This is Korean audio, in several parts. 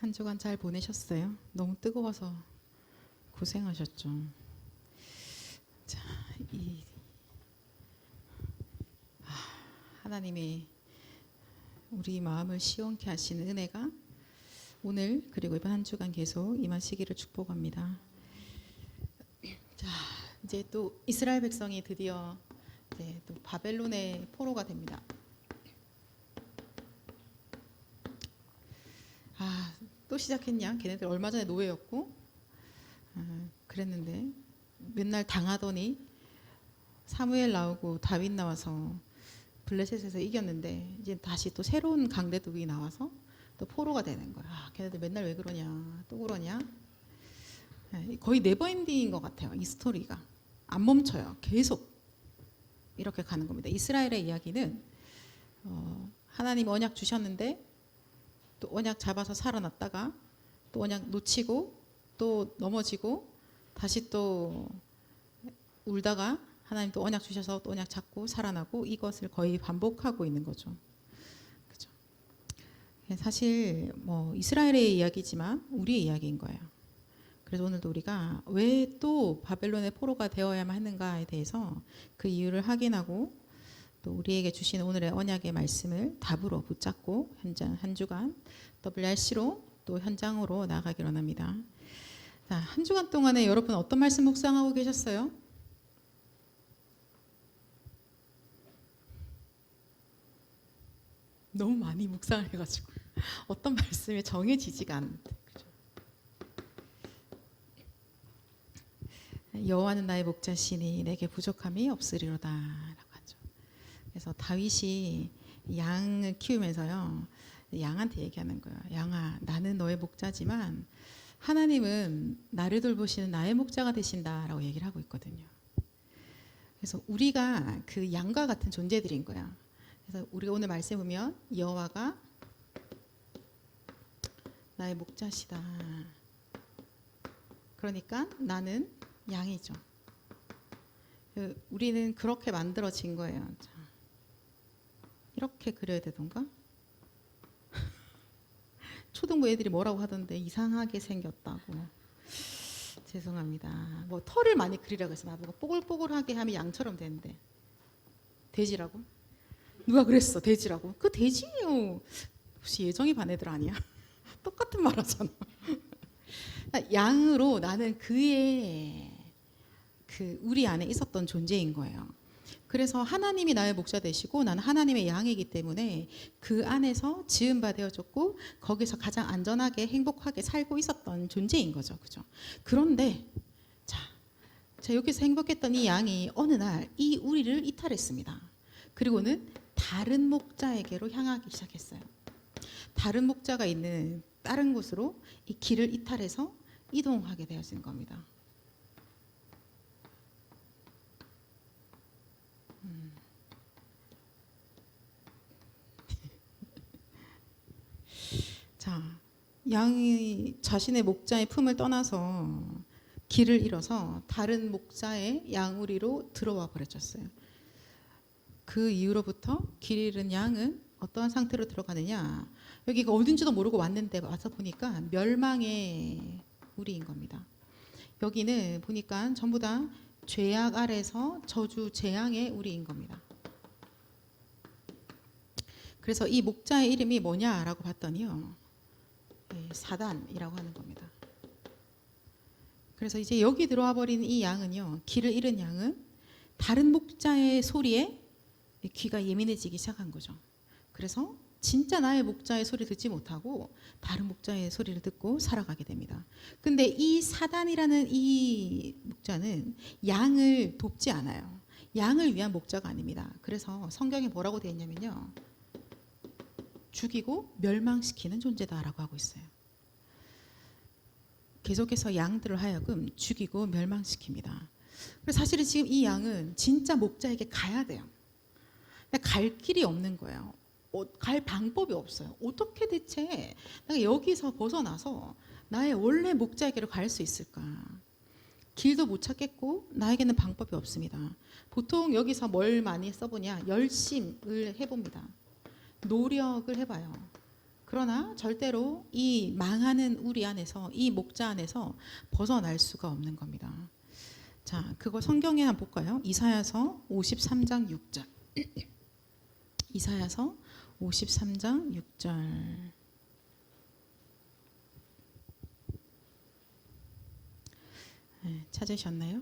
한 주간 잘 보내셨어요? 너무 뜨거워서 고생하셨죠. 자, 하나님이 우리 마음을 시원케 하시는 은혜가 오늘 그리고 이번 한 주간 계속 임하시기를 축복합니다. 자, 이제 또 이스라엘 백성이 드디어 이제 또 바벨론의 포로가 됩니다. 또 시작했냐? 걔네들 얼마 전에 노예였고 그랬는데 맨날 당하더니 사무엘 나오고 다윗 나와서 블레셋에서 이겼는데 이제 다시 또 새로운 강대국이 나와서 또 포로가 되는 거야. 걔네들 맨날 왜 그러냐? 또 그러냐? 거의 네버엔딩인 것 같아요. 이 스토리가 안 멈춰요. 계속 이렇게 가는 겁니다. 이스라엘의 이야기는 하나님 언약 주셨는데 또 언약 잡아서 살아났다가 또 언약 놓치고 또 넘어지고 다시 또 울다가 하나님 또 언약 주셔서 또 언약 잡고 살아나고 이것을 거의 반복하고 있는 거죠. 그죠? 사실 뭐 이스라엘의 이야기지만 우리의 이야기인 거예요. 그래서 오늘도 우리가 왜 또 바벨론의 포로가 되어야만 하는가에 대해서 그 이유를 확인하고 또 우리에게 주시는 오늘의 언약의 말씀을 답으로 붙잡고 한 주간 WRC로 또 현장으로 나아가기로 합니다. 자, 한 주간 동안에 여러분 어떤 말씀 묵상하고 계셨어요? 너무 많이 묵상을 해가지고 어떤 말씀이 정해지지가 않는데, 그죠? 여호와는 나의 목자시니 내게 부족함이 없으리로다. 그래서 다윗이 양을 키우면서요, 양한테 얘기하는 거예요. 양아, 나는 너의 목자지만 하나님은 나를 돌보시는 나의 목자가 되신다라고 얘기를 하고 있거든요. 그래서 우리가 그 양과 같은 존재들인 거야. 그래서 우리가 오늘 말씀 보면 여호와가 나의 목자시다. 그러니까 나는 양이죠. 우리는 그렇게 만들어진 거예요. 이렇게 그려야 되던가? 초등부 애들이 뭐라고 하던데 이상하게 생겼다고. 죄송합니다. 뭐 털을 많이 그리라고 해서 나보고 뽀글뽀글하게 하면 양처럼 되는데 돼지라고? 누가 그랬어? 돼지라고? 그 돼지예요. 혹시 예정이 반 애들 아니야? 똑같은 말 하잖아. 양으로 나는 그의 우리 안에 있었던 존재인 거예요. 그래서 하나님이 나의 목자 되시고 나는 하나님의 양이기 때문에 그 안에서 지은 바 되어졌고 거기서 가장 안전하게 행복하게 살고 있었던 존재인 거죠. 그죠? 그런데 자, 여기서 행복했던 이 양이 어느 날 이 우리를 이탈했습니다. 그리고는 다른 목자에게로 향하기 시작했어요. 다른 목자가 있는 다른 곳으로 이 길을 이탈해서 이동하게 되어진 겁니다. 자, 양이 자신의 목자의 품을 떠나서 길을 잃어서 다른 목자의 양우리로 들어와 버려졌어요. 그 이후로부터 길 잃은 양은 어떠한 상태로 들어가느냐? 여기가 어딘지도 모르고 왔는데 와서 보니까 멸망의 우리인 겁니다. 여기는 보니까 전부 다 죄악 아래서 저주 재앙의 우리인 겁니다. 그래서 이 목자의 이름이 뭐냐라고 봤더니요, 사단이라고 하는 겁니다. 그래서 이제 여기 들어와 버린 이 양은요, 길을 잃은 양은 다른 목자의 소리에 귀가 예민해지기 시작한 거죠. 그래서 진짜 나의 목자의 소리 듣지 못하고 다른 목자의 소리를 듣고 살아가게 됩니다. 근데 이 사단이라는 이 목자는 양을 돕지 않아요. 양을 위한 목자가 아닙니다. 그래서 성경에 뭐라고 되어 있냐면요, 죽이고 멸망시키는 존재다라고 하고 있어요. 계속해서 양들을 하여금 죽이고 멸망시킵니다. 그래서 사실은 지금 이 양은 진짜 목자에게 가야 돼요. 근데 갈 길이 없는 거예요. 갈 방법이 없어요. 어떻게 대체 내가 여기서 벗어나서 나의 원래 목자에게로 갈 수 있을까? 길도 못 찾겠고 나에게는 방법이 없습니다. 보통 여기서 뭘 많이 써보냐? 열심을 해봅니다. 노력을 해봐요. 그러나 절대로 이 망하는 우리 안에서, 이 목자 안에서 벗어날 수가 없는 겁니다. 자, 그거 성경에 한번 볼까요? 이사야서 53장 6절. 이사야서 53장 6절. 네, 찾으셨나요?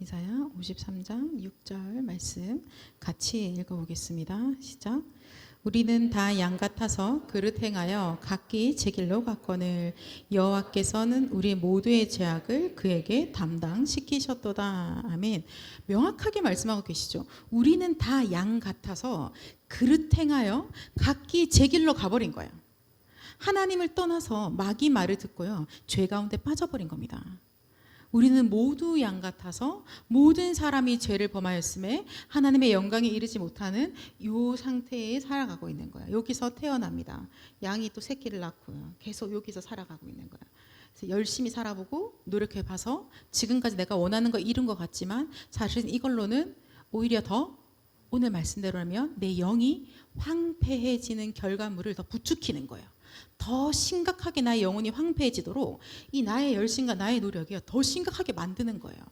이사야 53장 6절 말씀 같이 읽어보겠습니다. 시작. 우리는 다 양 같아서 그릇 행하여 각기 제 길로 갔거늘 여호와께서는 우리 모두의 죄악을 그에게 담당시키셨도다. 아멘. 명확하게 말씀하고 계시죠. 우리는 다 양 같아서 그릇 행하여 각기 제 길로 가버린 거예요. 하나님을 떠나서 마귀 말을 듣고요, 죄 가운데 빠져버린 겁니다. 우리는 모두 양 같아서 모든 사람이 죄를 범하였음에 하나님의 영광에 이르지 못하는 이 상태에 살아가고 있는 거예요. 여기서 태어납니다. 양이 또 새끼를 낳고요, 계속 여기서 살아가고 있는 거예요. 그래서 열심히 살아보고 노력해봐서 지금까지 내가 원하는 거 이룬 것 같지만 사실은 이걸로는 오히려 더 오늘 말씀대로라면 내 영이 황폐해지는 결과물을 더 부추기는 거예요. 더 심각하게 나의 영혼이 황폐해지도록 이 나의 열심과 나의 노력이 더 심각하게 만드는 거예요.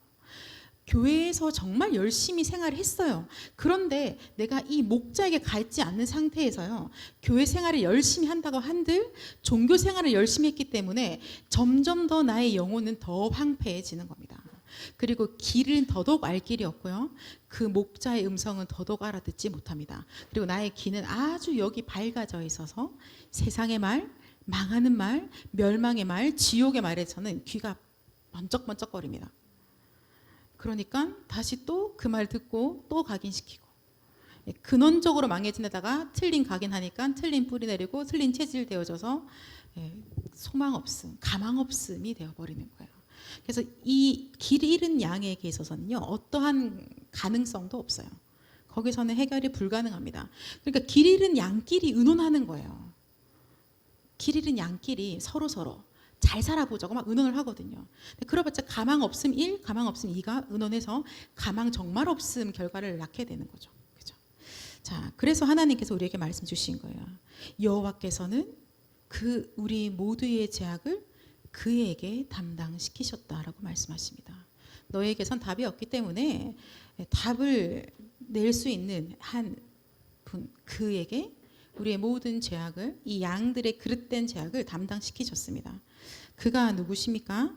교회에서 정말 열심히 생활을 했어요. 그런데 내가 이 목자에게 가 있지 않는 상태에서요, 교회 생활을 열심히 한다고 한들 종교 생활을 열심히 했기 때문에 점점 더 나의 영혼은 더 황폐해지는 겁니다. 그리고 길은 더더욱 알 길이 없고요, 그 목자의 음성은 더더욱 알아듣지 못합니다. 그리고 나의 귀는 아주 여기 밝아져 있어서 세상의 말, 망하는 말, 멸망의 말, 지옥의 말에서는 귀가 번쩍번쩍거립니다. 그러니까 다시 또 그 말 듣고 또 각인시키고, 근원적으로 망해진 데다가 틀린 각인하니까 틀린 뿌리 내리고 틀린 체질 되어져서 소망 없음, 가망 없음이 되어버리는 거예요. 그래서 이 길 잃은 양에게 있어서는요, 어떠한 가능성도 없어요. 거기서는 해결이 불가능합니다. 그러니까 길 잃은 양끼리 의논하는 거예요. 길 잃은 양끼리 서로 잘 살아보자고 막 의논을 하거든요. 그러봤자 가망 없음 1, 가망 없음 2가 의논해서 가망 정말 없음 결과를 낳게 되는 거죠. 그죠? 자, 그래서 하나님께서 우리에게 말씀 주신 거예요. 여호와께서는 그 우리 모두의 죄악을 그에게 담당시키셨다라고 말씀하십니다. 너에게선 답이 없기 때문에 답을 낼 수 있는 한 분, 그에게 우리의 모든 죄악을, 이 양들의 그릇된 죄악을 담당시키셨습니다. 그가 누구십니까?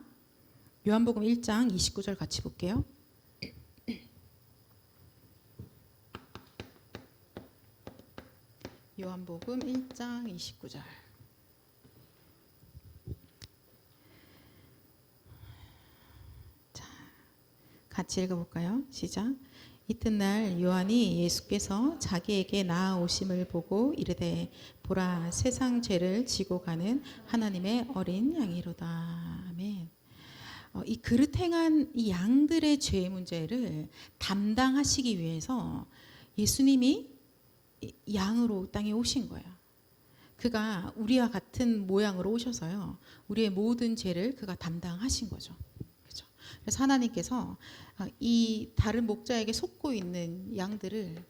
요한복음 1장 29절 같이 볼게요. 요한복음 1장 29절. 자, 같이 읽어볼까요? 시작. 이튿날 요한이 예수께서 자기에게 나아오심을 보고 이르되 보라, 세상 죄를 지고 가는 하나님의 어린 양이로다. 아멘. 이 그릇 행한 이 양들의 죄의 문제를 담당하시기 위해서 예수님이 양으로 땅에 오신 거예요. 그가 우리와 같은 모양으로 오셔서요, 우리의 모든 죄를 그가 담당하신 거죠. 그렇죠? 그래서 하나님께서 이 다른 목자에게 속고 있는 양들을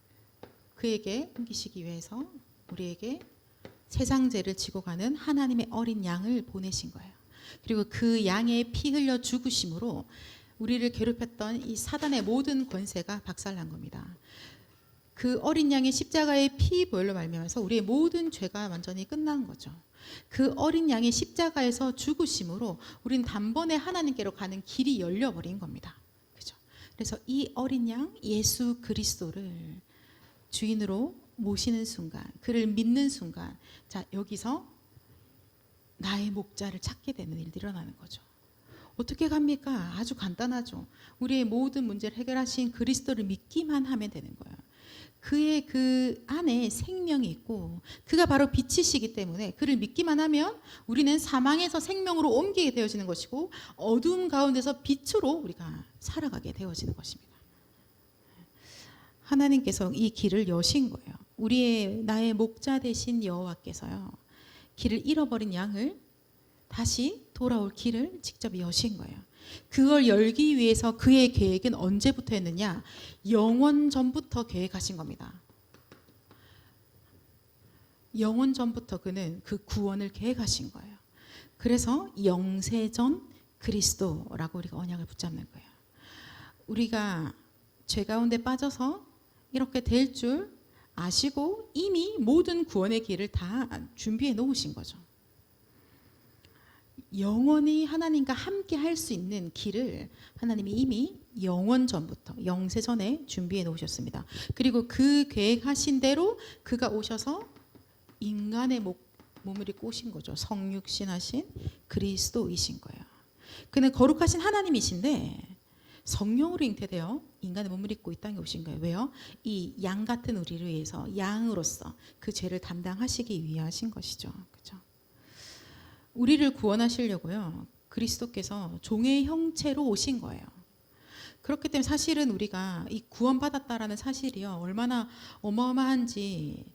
그에게 옮기시기 위해서 우리에게 세상 죄를 지고 가는 하나님의 어린 양을 보내신 거예요. 그리고 그 양의 피 흘려 죽으심으로 우리를 괴롭혔던 이 사단의 모든 권세가 박살난 겁니다. 그 어린 양의 십자가의 피 보혈로 말미암아서 우리의 모든 죄가 완전히 끝난 거죠. 그 어린 양의 십자가에서 죽으심으로 우리는 단번에 하나님께로 가는 길이 열려버린 겁니다. 그죠? 그래서 이 어린 양 예수 그리스도를 주인으로 모시는 순간, 그를 믿는 순간, 자, 여기서 나의 목자를 찾게 되는 일이 일어나는 거죠. 어떻게 갑니까? 아주 간단하죠. 우리의 모든 문제를 해결하신 그리스도를 믿기만 하면 되는 거예요. 그의 그 안에 생명이 있고 그가 바로 빛이시기 때문에 그를 믿기만 하면 우리는 사망에서 생명으로 옮기게 되어지는 것이고 어두움 가운데서 빛으로 우리가 살아가게 되어지는 것입니다. 하나님께서 이 길을 여신 거예요. 우리의 나의 목자 되신 여호와께서요, 길을 잃어버린 양을 다시 돌아올 길을 직접 여신 거예요. 그걸 열기 위해서 그의 계획은 언제부터 했느냐? 영원 전부터 계획하신 겁니다. 영원 전부터 그는 그 구원을 계획하신 거예요. 그래서 영세전 그리스도라고 우리가 언약을 붙잡는 거예요. 우리가 죄 가운데 빠져서 이렇게 될 줄 아시고 이미 모든 구원의 길을 다 준비해 놓으신 거죠. 영원히 하나님과 함께 할 수 있는 길을 하나님이 이미 영원 전부터 영세전에 준비해 놓으셨습니다. 그리고 그 계획하신 대로 그가 오셔서 인간의 몸을 입고 오신 거죠. 성육신하신 그리스도이신 거예요. 그는 거룩하신 하나님이신데 성령으로 잉태되어 인간의 몸을 입고 이 땅에 오신 거예요. 왜요? 이 양 같은 우리를 위해서 양으로서 그 죄를 담당하시기 위하신 것이죠. 그렇죠? 우리를 구원하시려고요. 그리스도께서 종의 형체로 오신 거예요. 그렇기 때문에 사실은 우리가 이 구원받았다라는 사실이요. 얼마나 어마어마한지.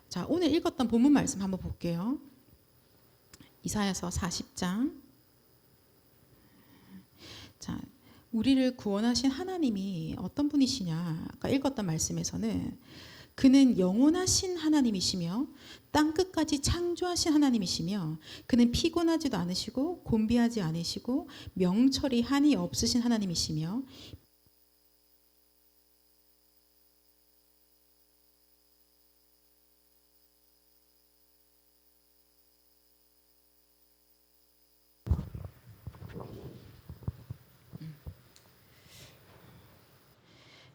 자, 오늘 읽었던 본문 말씀 한번 볼게요. 이사야서 40장. 자, 우리를 구원하신 하나님이 어떤 분이시냐? 아까 읽었던 말씀에서는 그는 영원하신 하나님이시며 땅끝까지 창조하신 하나님이시며 그는 피곤하지도 않으시고 곤비하지 않으시고 명철이 한이 없으신 하나님이시며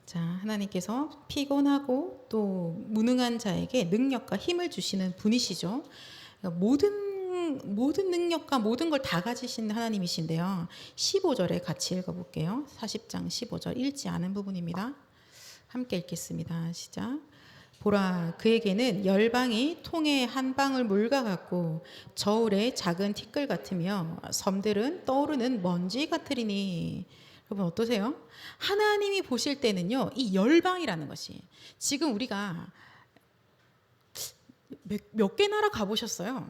자, 하나님께서 피곤하고 또 무능한 자에게 능력과 힘을 주시는 분이시죠. 그러니까 모든 능력과 모든 걸 다 가지신 하나님이신데요. 15절에 같이 읽어볼게요. 40장 15절 읽지 않은 부분입니다. 함께 읽겠습니다. 시작. 보라, 그에게는 열방이 통에 한 방울 물과 같고 저울의 작은 티끌 같으며 섬들은 떠오르는 먼지 같으리니. 여러분 어떠세요? 하나님이 보실 때는요, 이 열방이라는 것이 지금 우리가 몇 개 나라 가보셨어요?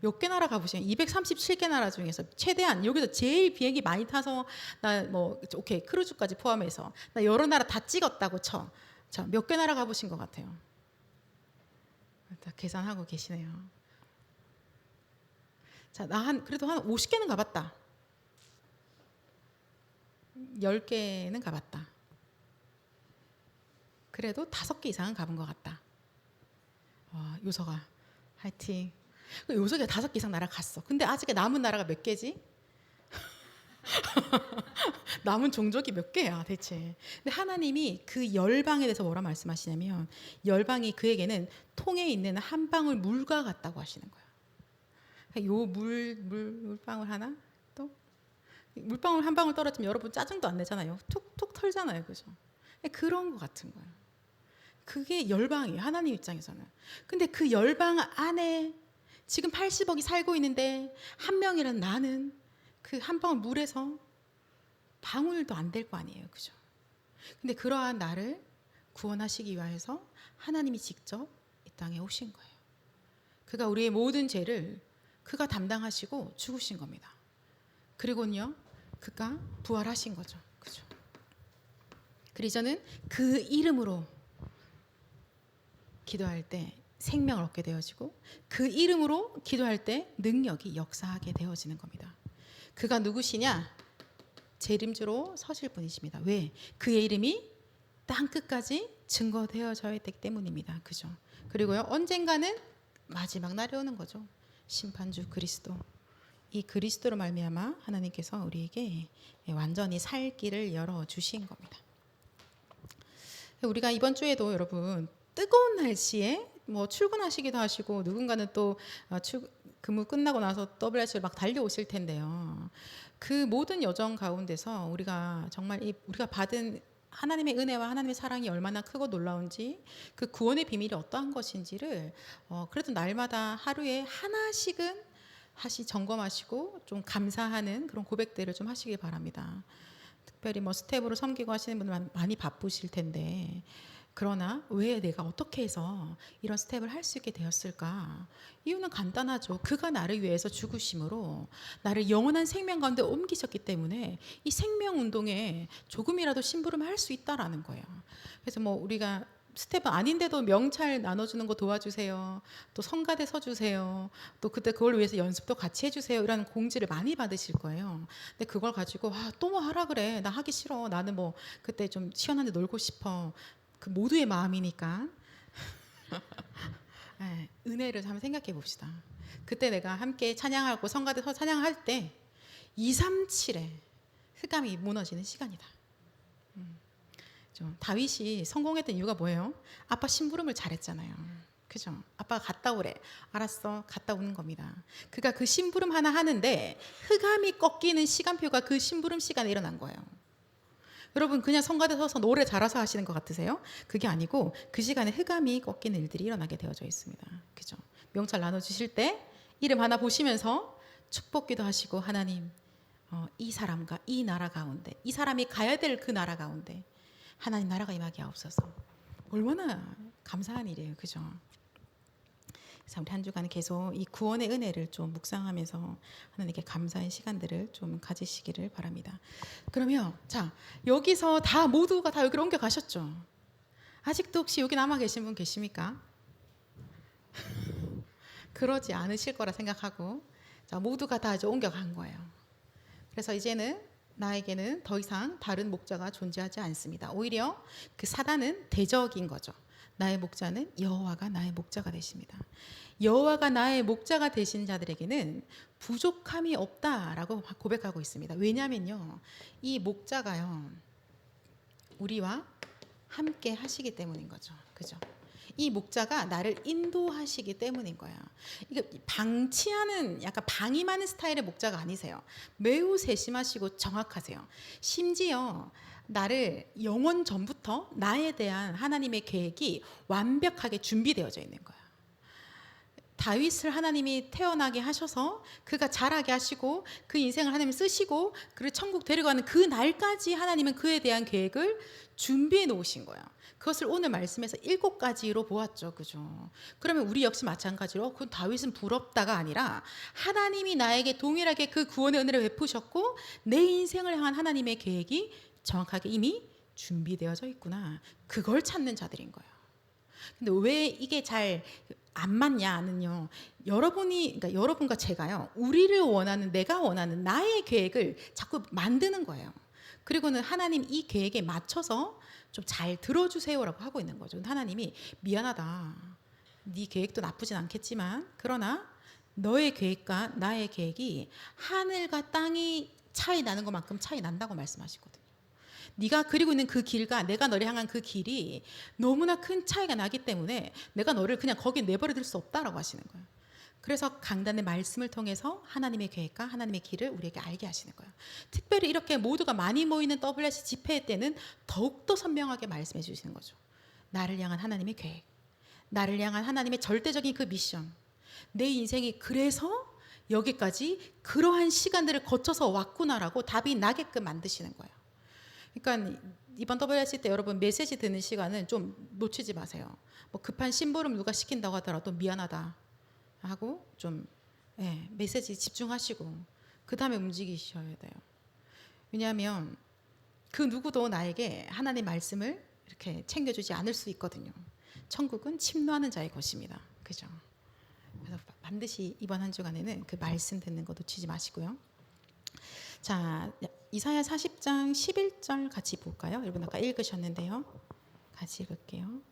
몇 개 나라 가보시면 237개 나라 중에서 최대한 여기서 제일 비행기 많이 타서 나 뭐 오케이 크루즈까지 포함해서 나 여러 나라 다 찍었다고 쳐. 자, 몇 개 나라 가보신 것 같아요? 다 계산하고 계시네요. 자, 나 그래도 한 50개는 가봤다. 10개는 가봤다. 그래도 5개 이상은 가본 것 같다. 와, 요서가 화이팅. 요서가 5개 이상 나라 갔어. 근데 아직 남은 나라가 몇 개지? 남은 종족이 몇 개야 대체. 근데 하나님이 그 열방에 대해서 뭐라 말씀하시냐면 열방이 그에게는 통에 있는 한 방울 물과 같다고 하시는 거예요. 요 물방울 하나 또 물방울 한 방울 떨어지면 여러분 짜증도 안 내잖아요. 툭툭 털잖아요. 그죠? 그런 것 같은 거예요. 그게 열방이에요. 하나님 입장에서는. 근데 그 열방 안에 지금 80억이 살고 있는데 한 명이란 나는 그 한 방울 물에서 방울도 안 될 거 아니에요. 그죠? 근데 그러한 나를 구원하시기 위해서 하나님이 직접 이 땅에 오신 거예요. 그가 우리의 모든 죄를 그가 담당하시고 죽으신 겁니다. 그리고는요, 그가 부활하신 거죠. 그죠? 그래서 저는 그 이름으로 기도할 때 생명을 얻게 되어지고 그 이름으로 기도할 때 능력이 역사하게 되어지는 겁니다. 그가 누구시냐? 제 이름주로 서실 분이십니다. 왜? 그의 이름이 땅끝까지 증거되어져야 되기 때문입니다. 그죠? 그리고요, 언젠가는 마지막 날이 오는 거죠. 심판주 그리스도. 이 그리스도로 말미암아 하나님께서 우리에게 완전히 살 길을 열어주신 겁니다. 우리가 이번 주에도 여러분 뜨거운 날씨에 뭐 출근하시기도 하시고 누군가는 또 근무 끝나고 나서 WH를 막 달려오실 텐데요. 그 모든 여정 가운데서 우리가 정말 우리가 받은 하나님의 은혜와 하나님의 사랑이 얼마나 크고 놀라운지 그 구원의 비밀이 어떠한 것인지를 그래도 날마다 하루에 하나씩은 다시 점검하시고 좀 감사하는 그런 고백들을 좀 하시기 바랍니다. 특별히 뭐 스텝으로 섬기고 하시는 분들 많이 바쁘실 텐데 그러나 왜 내가 어떻게 해서 이런 스텝을 할 수 있게 되었을까? 이유는 간단하죠. 그가 나를 위해서 죽으심으로 나를 영원한 생명 가운데 옮기셨기 때문에 이 생명 운동에 조금이라도 심부름을 할 수 있다라는 거예요. 그래서 뭐 우리가 스텝은 아닌데도 명찰 나눠주는 거 도와주세요. 또 성가대 서주세요. 또 그때 그걸 위해서 연습도 같이 해주세요. 이런 공지를 많이 받으실 거예요. 근데 그걸 가지고 또 뭐 하라 그래. 나 하기 싫어. 나는 뭐 그때 좀 시원한데 놀고 싶어. 그 모두의 마음이니까. 네, 은혜를 한번 생각해 봅시다. 그때 내가 함께 찬양하고 성가대 서 찬양할 때 237에 흑암이 무너지는 시간이다. 다윗이 성공했던 이유가 뭐예요? 아빠 심부름을 잘했잖아요. 그죠? 아빠가 갔다 오래. 알았어. 갔다 오는 겁니다. 그가 그 심부름 하나 하는데 흑암이 꺾이는 시간표가 그 심부름 시간에 일어난 거예요. 여러분 그냥 성가대 서서 노래 잘해서 하시는 것 같으세요? 그게 아니고 그 시간에 흑암이 꺾이는 일들이 일어나게 되어져 있습니다. 그죠? 명찰 나눠주실 때 이름 하나 보시면서 축복기도 하시고 하나님 이 사람과 이 나라 가운데 이 사람이 가야 될 그 나라 가운데 하나님 나라가 임하게 하옵소서. 얼마나 감사한 일이에요. 그죠? 그래서 우리 한 주간 계속 이 구원의 은혜를 좀 묵상하면서 하나님께 감사의 시간들을 좀 가지시기를 바랍니다. 그러면 자 여기서 다 모두가 다 여기로 옮겨 가셨죠? 아직도 혹시 여기 남아 계신 분 계십니까? 그러지 않으실 거라 생각하고 자 모두가 다 이제 옮겨간 거예요. 그래서 이제는 나에게는 더 이상 다른 목자가 존재하지 않습니다. 오히려 그 사단은 대적인 거죠. 나의 목자는 여호와가 나의 목자가 되십니다. 여호와가 나의 목자가 되신 자들에게는 부족함이 없다라고 고백하고 있습니다. 왜냐하면요, 이 목자가요 우리와 함께 하시기 때문인 거죠. 그죠? 이 목자가 나를 인도하시기 때문인 거야. 이게 방치하는 약간 방임하는 스타일의 목자가 아니세요. 매우 세심하시고 정확하세요. 심지어 나를 영원 전부터 나에 대한 하나님의 계획이 완벽하게 준비되어져 있는 거야. 다윗을 하나님이 태어나게 하셔서 그가 자라게 하시고 그 인생을 하나님 쓰시고 그를 천국 데려가는 그 날까지 하나님은 그에 대한 계획을 준비해 놓으신 거야. 그것을 오늘 말씀에서 7가지로 보았죠. 그죠? 그러면 우리 역시 마찬가지로 그 다윗은 부럽다가 아니라 하나님이 나에게 동일하게 그 구원의 은혜를 베푸셨고 내 인생을 향한 하나님의 계획이 정확하게 이미 준비되어져 있구나. 그걸 찾는 자들인 거예요. 근데 왜 이게 잘 안 맞냐는요. 그러니까 여러분과 제가요. 우리를 원하는 내가 원하는 나의 계획을 자꾸 만드는 거예요. 그리고는 하나님 이 계획에 맞춰서 좀 잘 들어주세요라고 하고 있는 거죠. 하나님이 미안하다. 네 계획도 나쁘진 않겠지만 그러나 너의 계획과 나의 계획이 하늘과 땅이 차이 나는 것만큼 차이 난다고 말씀하시거든요. 네가 그리고 있는 그 길과 내가 너를 향한 그 길이 너무나 큰 차이가 나기 때문에 내가 너를 그냥 거기에 내버려 둘 수 없다라고 하시는 거예요. 그래서 강단의 말씀을 통해서 하나님의 계획과 하나님의 길을 우리에게 알게 하시는 거예요. 특별히 이렇게 모두가 많이 모이는 WS 집회 때는 더욱더 선명하게 말씀해 주시는 거죠. 나를 향한 하나님의 계획, 나를 향한 하나님의 절대적인 그 미션, 내 인생이 그래서 여기까지 그러한 시간들을 거쳐서 왔구나라고 답이 나게끔 만드시는 거예요. 그러니까 이번 WS 때 여러분 메시지 듣는 시간은 좀 놓치지 마세요. 뭐 급한 심부름 누가 시킨다고 하더라도 미안하다 하고 좀 메시지 집중하시고 그 다음에 움직이셔야 돼요. 왜냐하면 그 누구도 나에게 하나님의 말씀을 이렇게 챙겨주지 않을 수 있거든요. 천국은 침노하는 자의 것입니다. 그죠? 그래서 반드시 이번 한 주간에는 그 말씀 듣는 거 놓치지 마시고요. 자, 이사야 40장 11절 같이 볼까요? 여러분 아까 읽으셨는데요. 같이 읽을게요.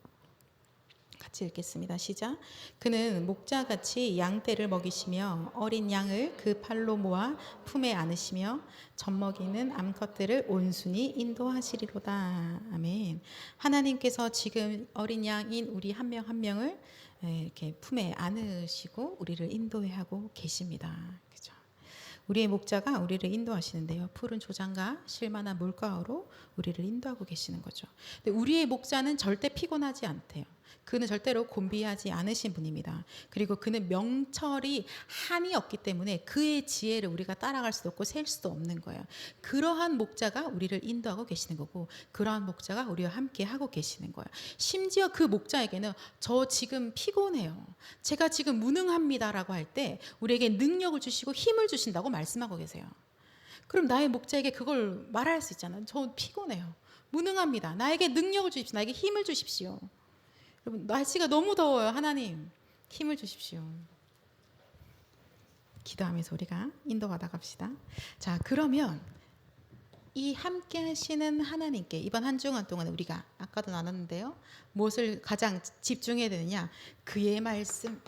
같이 읽겠습니다. 시작. 그는 목자같이 양떼를 먹이시며 어린 양을 그 팔로 모아 품에 안으시며 젖먹이는 암컷들을 온순히 인도하시리로다. 아멘. 하나님께서 지금 어린 양인 우리 한 명 한 명을 이렇게 품에 안으시고 우리를 인도하고 계십니다. 그죠? 우리의 목자가 우리를 인도하시는데요. 푸른 조장과 실만한 물가로 우리를 인도하고 계시는 거죠. 근데 우리의 목자는 절대 피곤하지 않대요. 그는 절대로 곤비하지 않으신 분입니다. 그리고 그는 명철이 한이 없기 때문에 그의 지혜를 우리가 따라갈 수도 없고 셀 수도 없는 거예요. 그러한 목자가 우리를 인도하고 계시는 거고, 그러한 목자가 우리와 함께 하고 계시는 거예요. 심지어 그 목자에게는 저 지금 피곤해요, 제가 지금 무능합니다라고 할 때 우리에게 능력을 주시고 힘을 주신다고 말씀하고 계세요. 그럼 나의 목자에게 그걸 말할 수 있잖아요. 저 피곤해요, 무능합니다, 나에게 능력을 주십시오, 나에게 힘을 주십시오. 여러분, 날씨가 너무 더워요. 하나님 힘을 주십시오. 기도하면서 우리가 인도받아 갑시다. 자, 그러면 이 함께 하시는 하나님께 이번 한 주간 동안 우리가 아까도 나눴는데요, 무엇을 가장 집중해야 되느냐? 그의 말씀,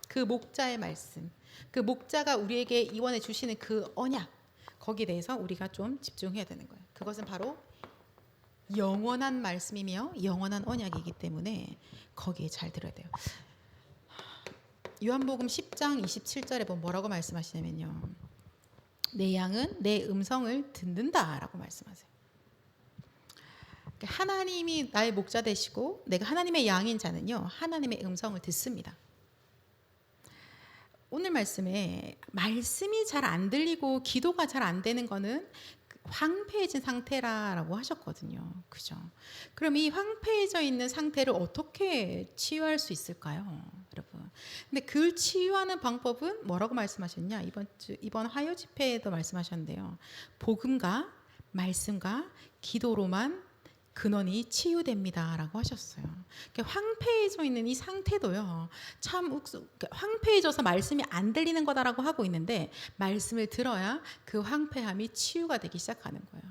그 목자의 말씀, 그 목자가 우리에게 이원해 주시는 그 언약, 거기에 대해서 우리가 좀 집중해야 되는 거예요. 그것은 바로 영원한 말씀이며 영원한 언약이기 때문에 거기에 잘 들어야 돼요. 요한복음 10장 27절에 보면 뭐라고 말씀하시냐면요, 내 양은 내 음성을 듣는다라고 말씀하세요. 하나님이 나의 목자 되시고 내가 하나님의 양인 자는요, 하나님의 음성을 듣습니다. 오늘 말씀에 말씀이 잘 안 들리고 기도가 잘 안 되는 거는 황폐해진 상태라고 하셨거든요. 그죠? 그럼 이 황폐해져 있는 상태를 어떻게 치유할 수 있을까요, 여러분? 근데 그 치유하는 방법은 뭐라고 말씀하셨냐? 이번 화요 집회에도 말씀하셨는데요, 복음과 말씀과 기도로만 근원이 치유됩니다라고 하셨어요. 그러니까 황폐해져 있는 이 상태도요, 참 황폐해져서 말씀이 안 들리는 거다라고 하고 있는데, 말씀을 들어야 그 황폐함이 치유가 되기 시작하는 거예요.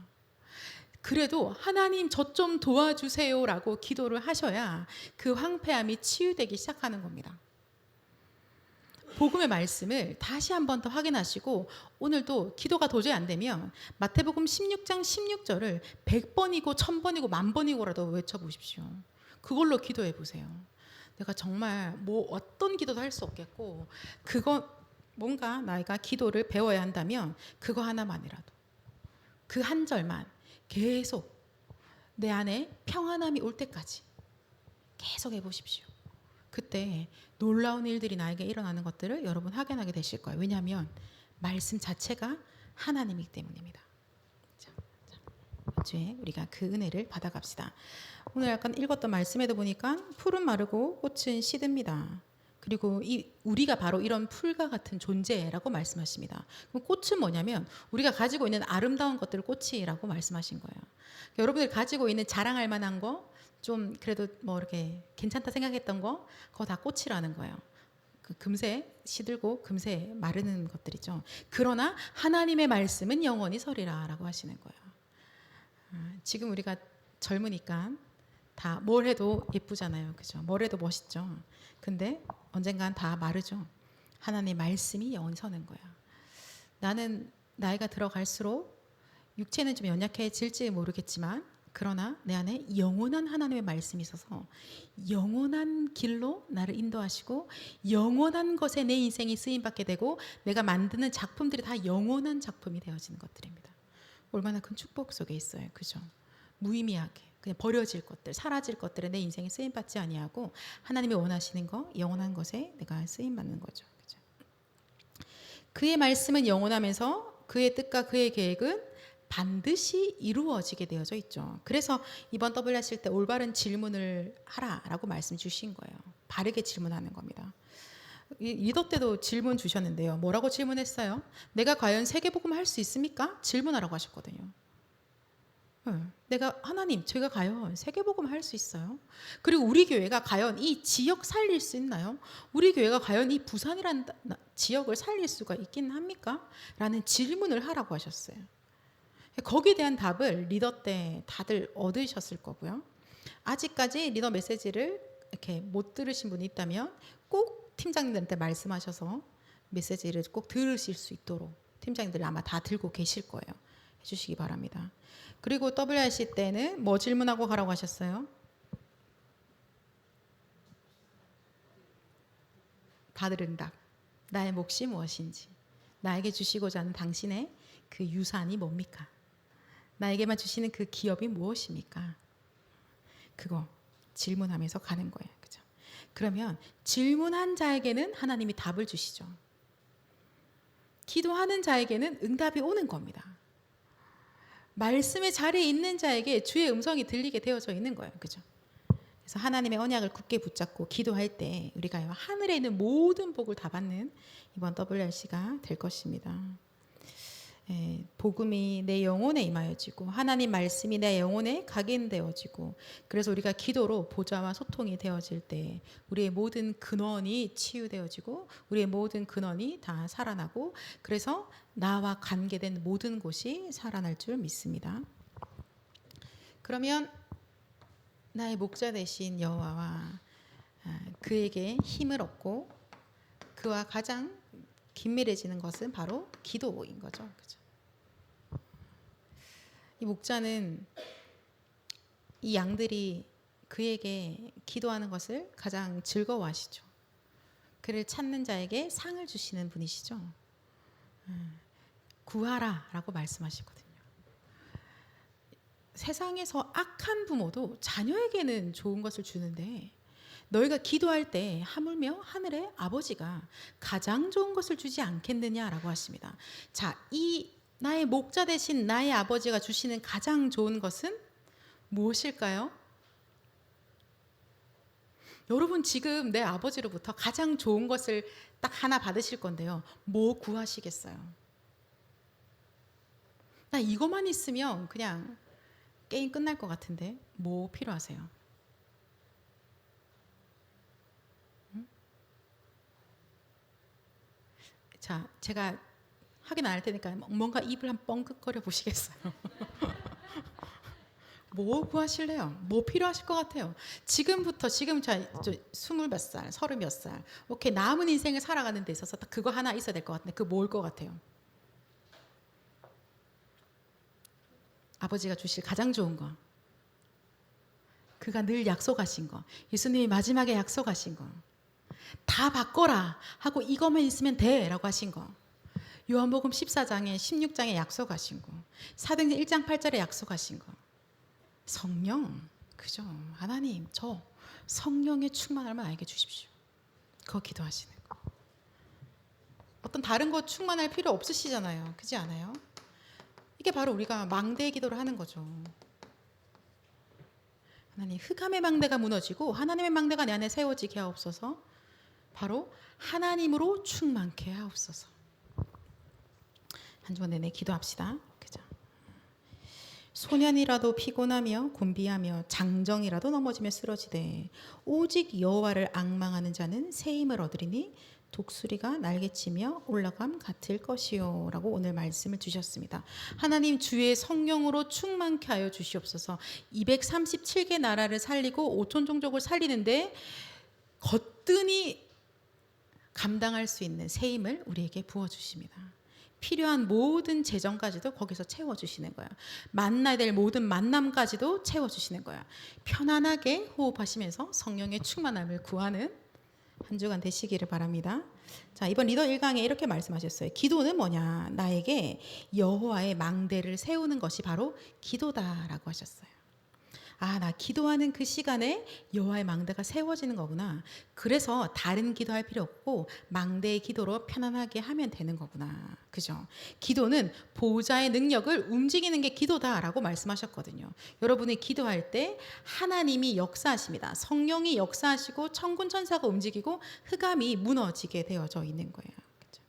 그래도 하나님 저 좀 도와주세요라고 기도를 하셔야 그 황폐함이 치유되기 시작하는 겁니다. 복음의 말씀을 다시 한 번 더 확인하시고, 오늘도 기도가 도저히 안 되면 마태복음 16장 16절을 100번이고 1000번이고 10,000번이고라도 외쳐보십시오. 그걸로 기도해 보세요. 내가 정말 뭐 어떤 기도도 할 수 없겠고, 그거 뭔가 나이가 기도를 배워야 한다면 그거 하나만이라도, 그 한 절만 계속 내 안에 평안함이 올 때까지 계속 해보십시오. 그때 놀라운 일들이 나에게 일어나는 것들을 여러분 확인하게 되실 거예요. 왜냐하면 말씀 자체가 하나님이기 때문입니다. 자, 주에 우리가 그 은혜를 받아갑시다. 오늘 약간 읽었던 말씀에도 보니까 풀은 마르고 꽃은 시듭니다. 그리고 우리가 바로 이런 풀과 같은 존재라고 말씀하십니다. 그럼 꽃은 뭐냐면 우리가 가지고 있는 아름다운 것들을 꽃이라고 말씀하신 거예요. 여러분들 가지고 있는 자랑할 만한 거, 좀 그래도 뭐 이렇게 괜찮다 생각했던 거, 그거 다 꽃이라는 거예요. 그 금세 시들고 금세 마르는 것들이죠. 그러나 하나님의 말씀은 영원히 서리라라고 하시는 거예요. 지금 우리가 젊으니까 다 뭘 해도 예쁘잖아요, 그죠? 뭘 해도 멋있죠. 근데 언젠간 다 마르죠. 하나님의 말씀이 영원히 서는 거야. 나는 나이가 들어갈수록 육체는 좀 연약해질지 모르겠지만, 그러나 내 안에 영원한 하나님의 말씀이 있어서 영원한 길로 나를 인도하시고 영원한 것에 내 인생이 쓰임받게 되고, 내가 만드는 작품들이 다 영원한 작품이 되어지는 것들입니다. 얼마나 큰 축복 속에 있어요, 그죠? 무의미하게 그냥 버려질 것들, 사라질 것들에 내 인생이 쓰임받지 아니하고 하나님이 원하시는 거, 영원한 것에 내가 쓰임받는 거죠, 그죠? 그의 말씀은 영원하면서 그의 뜻과 그의 계획은 반드시 이루어지게 되어져 있죠. 그래서 이번 더블 하실 때 올바른 질문을 하라라고 말씀 주신 거예요. 바르게 질문하는 겁니다. 리더 때도 질문 주셨는데요, 뭐라고 질문했어요? 내가 과연 세계복음 할 수 있습니까? 질문하라고 하셨거든요. 내가, 하나님, 제가 과연 세계복음 할 수 있어요? 그리고 우리 교회가 과연 이 지역 살릴 수 있나요? 우리 교회가 과연 이 부산이라는 지역을 살릴 수가 있긴 합니까? 라는 질문을 하라고 하셨어요. 거기에 대한 답을 리더 때 다들 얻으셨을 거고요. 아직까지 리더 메시지를 이렇게 못 들으신 분이 있다면 꼭 팀장님들한테 말씀하셔서 메시지를 꼭 들으실 수 있도록 팀장님들이 아마 다 들고 계실 거예요. 해주시기 바랍니다. 그리고 WRC 때는 뭐 질문하고 가라고 하셨어요? 다 들은 답. 나의 몫이 무엇인지, 나에게 주시고자 하는 당신의 그 유산이 뭡니까? 나에게만 주시는 그 기업이 무엇입니까? 그거 질문하면서 가는 거예요. 그죠? 그러면 질문한 자에게는 하나님이 답을 주시죠. 기도하는 자에게는 응답이 오는 겁니다. 말씀의 자리에 있는 자에게 주의 음성이 들리게 되어져 있는 거예요. 그죠? 그래서 하나님의 언약을 굳게 붙잡고 기도할 때 우리가 하늘에 있는 모든 복을 다 받는 이번 WRC가 될 것입니다. 복음이 내 영혼에 임하여지고 하나님 말씀이 내 영혼에 각인되어지고 그래서 우리가 기도로 보좌와 소통이 되어질 때 우리의 모든 근원이 치유되어지고 우리의 모든 근원이 다 살아나고 그래서 나와 관계된 모든 곳이 살아날 줄 믿습니다. 그러면 나의 목자 되신 여호와와 그에게 힘을 얻고 그와 가장 긴밀해지는 것은 바로 기도인 거죠. 그죠? 이 목자는 이 양들이 그에게 기도하는 것을 가장 즐거워하시죠. 그를 찾는 자에게 상을 주시는 분이시죠. 구하라라고 말씀하시거든요. 세상에서 악한 부모도 자녀에게는 좋은 것을 주는데 너희가 기도할 때 하물며 하늘의 아버지가 가장 좋은 것을 주지 않겠느냐라고 하십니다. 자, 이 나의 목자 되신 나의 아버지가 주시는 가장 좋은 것은 무엇일까요? 여러분 지금 내 아버지로부터 가장 좋은 것을 딱 하나 받으실 건데요. 뭐 구하시겠어요? 나 이것만 있으면 그냥 게임 끝날 것 같은데 뭐 필요하세요? 자, 제가 확인 안 할 테니까 뭔가 입을 한 뻥긋거려 보시겠어요? 뭐 구하실래요? 뭐 필요하실 것 같아요? 지금부터 지금 저 20몇 살, 30몇 살 오케이 남은 인생을 살아가는 데 있어서 딱 그거 하나 있어야 될 것 같은데 그거 뭘 것 같아요? 아버지가 주실 가장 좋은 거 그가 늘 약속하신 거 예수님이 마지막에 약속하신 거 다 바꿔라 하고 이것만 있으면 돼 라고 하신 거 요한복음 14장에 16장에 약속하신 거 사도행전 1장 8절에 약속하신 거 성령 그죠? 하나님 저 성령의 충만함을 알게 주십시오. 그거 기도하시는 거 어떤 다른 거 충만할 필요 없으시잖아요. 그렇지 않아요? 이게 바로 우리가 망대의 기도를 하는 거죠. 하나님 흑암의 망대가 무너지고 하나님의 망대가 내 안에 세워지게 하옵소서. 바로 하나님으로 충만케 하옵소서. 한 주간 내내 기도합시다. 그죠? 소년이라도 피곤하며 곤비하며 장정이라도 넘어지며 쓰러지되 오직 여호와를 앙망하는 자는 새 힘을 얻으리니 독수리가 날개치며 올라감 같을 것이요 라고 오늘 말씀을 주셨습니다. 하나님 주의 성령으로 충만케 하여 주시옵소서. 237개 나라를 살리고 5천 종족을 살리는데 거뜬히 감당할 수 있는 새 힘을 우리에게 부어주십니다. 필요한 모든 재정까지도 거기서 채워주시는 거예요. 만나야 될 모든 만남까지도 채워주시는 거예요. 편안하게 호흡하시면서 성령의 충만함을 구하는 한 주간 되시기를 바랍니다. 자, 이번 리더 1강에 이렇게 말씀하셨어요. 기도는 뭐냐? 나에게 여호와의 망대를 세우는 것이 바로 기도다라고 하셨어요. 아, 나 기도하는 그 시간에 여호와의 망대가 세워지는 거구나. 그래서 다른 기도할 필요 없고 망대의 기도로 편안하게 하면 되는 거구나. 그죠? 기도는 보호자의 능력을 움직이는 게 기도다라고 말씀하셨거든요. 여러분이 기도할 때 하나님이 역사하십니다. 성령이 역사하시고 천군 천사가 움직이고 흑암이 무너지게 되어져 있는 거예요. 그죠?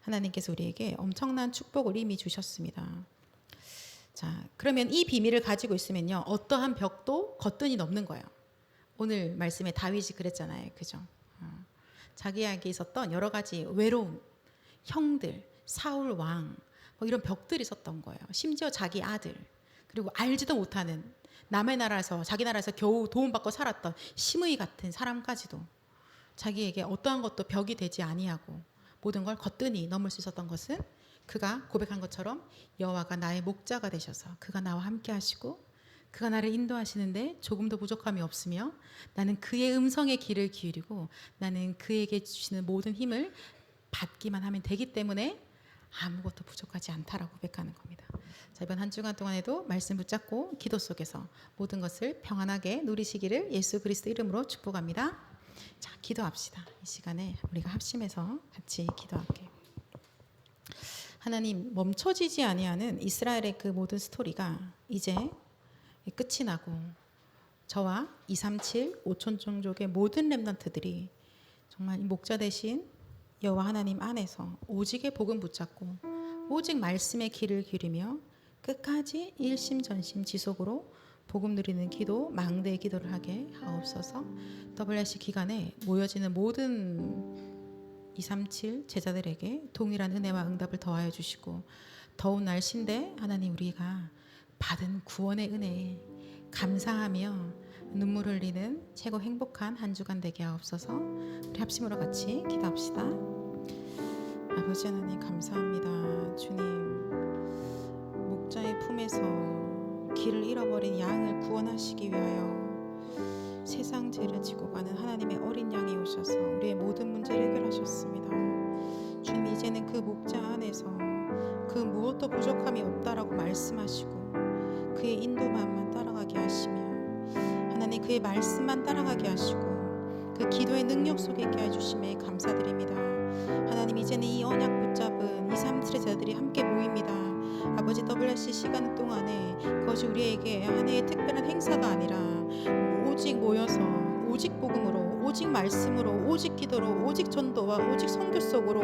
하나님께서 우리에게 엄청난 축복을 이미 주셨습니다. 자, 그러면 이 비밀을 가지고 있으면요, 어떠한 벽도 거뜬히 넘는 거예요. 오늘 말씀에 다윗이 그랬잖아요, 그죠? 자기에게 있었던 여러 가지 외로움, 형들, 사울 왕, 뭐 이런 벽들이 있었던 거예요. 심지어 자기 아들, 그리고 알지도 못하는 남의 나라에서 자기 나라에서 겨우 도움받고 살았던 심의 같은 사람까지도 자기에게 어떠한 것도 벽이 되지 아니하고 모든 걸 거뜬히 넘을 수 있었던 것은 그가 고백한 것처럼 여호와가 나의 목자가 되셔서 그가 나와 함께 하시고 그가 나를 인도하시는데 조금도 부족함이 없으며 나는 그의 음성에 귀를 기울이고 나는 그에게 주시는 모든 힘을 받기만 하면 되기 때문에 아무것도 부족하지 않다라고 고백하는 겁니다. 자, 이번 한 주간 동안에도 말씀 붙잡고 기도 속에서 모든 것을 평안하게 누리시기를 예수 그리스도 이름으로 축복합니다. 자, 기도합시다. 이 시간에 우리가 합심해서 같이 기도할게요. 하나님, 멈춰지지 아니하는 이스라엘의 그 모든 스토리가 이제 끝이 나고 저와 237 5천 종족의 모든 렘넌트들이 정말 목자 대신 여호와 하나님 안에서 오직의 복음 붙잡고 오직 말씀의 길을 기리며 끝까지 일심전심 지속으로 복음 누리는 기도, 망대의 기도를 하게 하옵소서. WRC 기간에 모여지는 모든 237 제자들에게 동일한 은혜와 응답을 더하여 주시고, 더운 날씨인데 하나님 우리가 받은 구원의 은혜에 감사하며 눈물 흘리는 최고 행복한 한 주간 되게 하옵소서. 우리 합심으로 같이 기도합시다. 아버지 하나님 감사합니다. 주님, 목자의 품에서 길을 잃어버린 양을 구원하시기 위하여 세상 죄를 지고 가는 하나님의 어린 양이 오셔서 우리의 모든 문제를 해결하셨습니다. 주님, 이제는 그 목자 안에서 그 무엇도 부족함이 없다라고 말씀하시고 그의 인도만만 따라가게 하시며 하나님 그의 말씀만 따라가게 하시고 그 기도의 능력 속에 있게 해주심에 감사드립니다. 하나님, 이제는 이 언약 붙잡은 237의 자들이 함께 모입니다. 아버지, WRC 시간 동안에 그것이 우리에게 한 해의 특별한 행사가 아니라 오직 모여서 오직 복음으로, 오직 말씀으로, 오직 기도로, 오직 전도와 오직 선교 속으로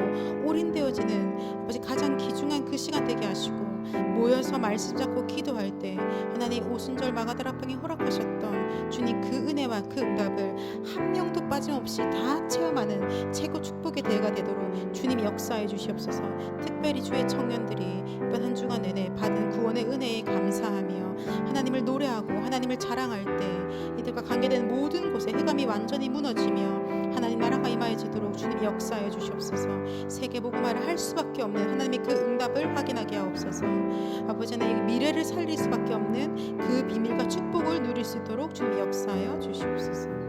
올인되어지는 아버지 가장 귀중한 그 시간 되게 하시고, 모여서 말씀 잡고 기도할 때 하나님 오순절 마가다락방에 허락하셨던 주님 그 은혜와 그 응답을 한 명도 빠짐없이 다 체험하는 최고 축복의 대회가 되도록 주님이 역사해 주시옵소서. 특별히 주의 청년들이 이번 한 주간 내내 받은 구원의 은혜에 감사하며 하나님을 노래하고 하나님을 자랑할 때 이들과 관계된 모든 곳에 흑암이 완전히 무너지며 하나님 나라가 임하여지도록 주님이 역사해 주시옵소서. 세계 복음화를 할 수밖에 없는 하나님의 그 응답을 확인하게 하옵소서. 아버지 하나님, 미래를 살릴 수밖에 없는 그 비밀과 축복을 누릴 수 있도록 주님이 역사하여 주시옵소서.